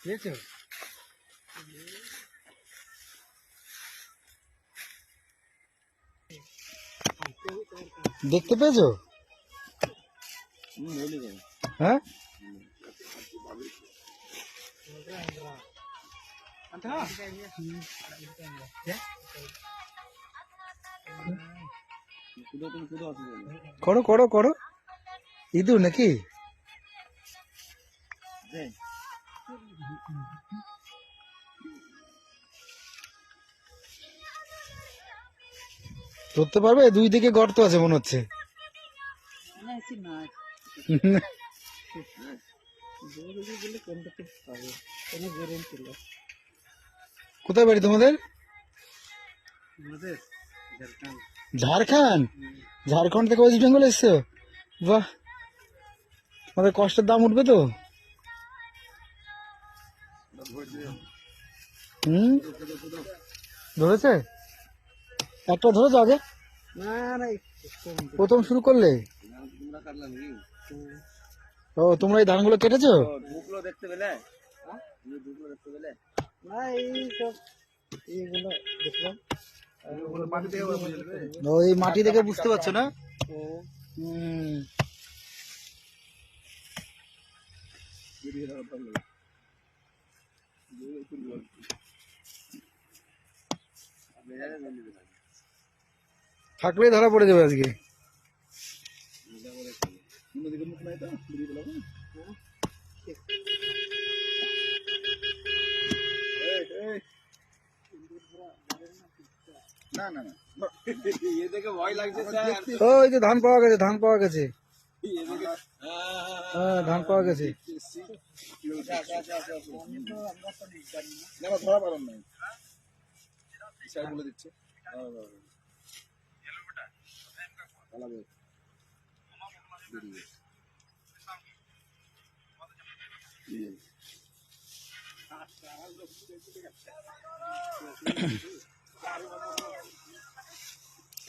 পেয়েছো? দেখতে পেয়েছো? হ্যাঁ, করো করো করো। ইঁদুর নাকি? ধরতে পারবে? দুই দিকে গর্ত আছে মনে হচ্ছে। কোথায় বাড়ি তোমাদের? ঝাড়খণ্ড। ঝাড়খণ্ড থেকে ওয়েস্ট বেঙ্গল এসছো? বাহ, আমাদের কষ্টের দাম উঠবে তো। হুম, ধরেছে? একটা ধরেছো আগে? প্রথম শুরু করলে? ও, তোমরা এই ধানগুলো কেটেছো? দেখতে পেলে না? এইগুলো দেখলাম। ওই মাটি দেখে বুঝতে পারছো না? থাকলেই ধরা পড়ে যাবে আজকে। ওই যে ধান পাওয়া গেছে, ধান পাওয়া গেছে। হ্যাঁ, ধান পাওয়া গেছে।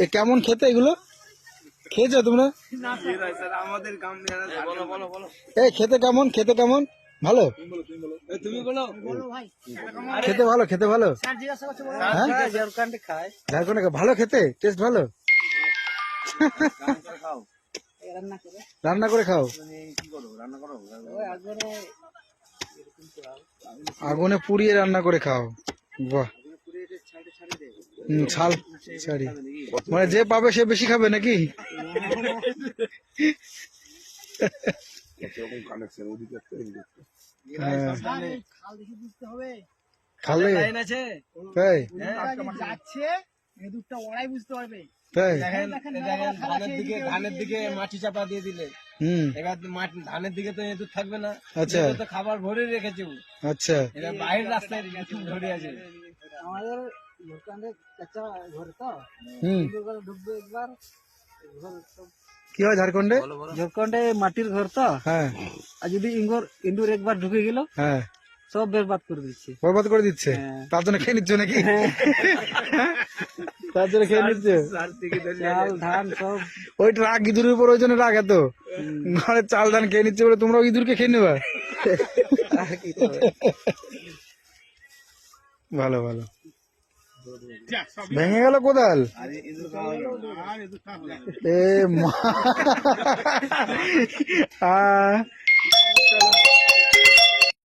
এ কেমন খেতে এগুলো? খেয়েছো তোমরা? এই খেতে কেমন? খেতে কেমন? ভালো? খেতে ভালো? খেতে ভালো? হ্যাঁ, ঝাড়খণ্ডে ভালো খেতে, টেস্ট ভালো। রান্না করে খাও? আগুনে পুড়িয়ে রান্না করে খাও? বাহ, ছাল ছাড়ি। মানে যে পাবে সে বেশি খাবে নাকি? খালে তাই? তাই? ধানের দিকে মাটি চাপা দিয়ে দিলে এবার ধানের দিকে তো এঁদুর থাকবে না। আচ্ছা, তো খাবার ভরে রেখেছে। আচ্ছা, এবার বাইরের রাস্তায় ধরে আছে। আমাদের ঘরে তো ঢুকবে একবার। কি হয় ঝাড়খণ্ডে? ঝাড়খণ্ডে মাটির ঘর তো, হ্যাঁ। আর যদি ইন্দুর একবার ঢুকে গেল, হ্যাঁ, সব বরবাদ করে দিচ্ছে। বরবাদ করে দিচ্ছে? তার জন্য খেয়ে নিচ্ছ নাকি? তার জন্য খেয়ে নিচ্ছে চাল ধান সব। ওই রাগ ইঁদুরের উপর, ওই জন্য রাগ এত। ঘরে চাল ধান খেয়ে নিচ্ছে বলে তোমরা ইঁদুরকে খেয়ে নেবা? ভালো ভালো। ভেঙে গেল কোদাল? এ মা।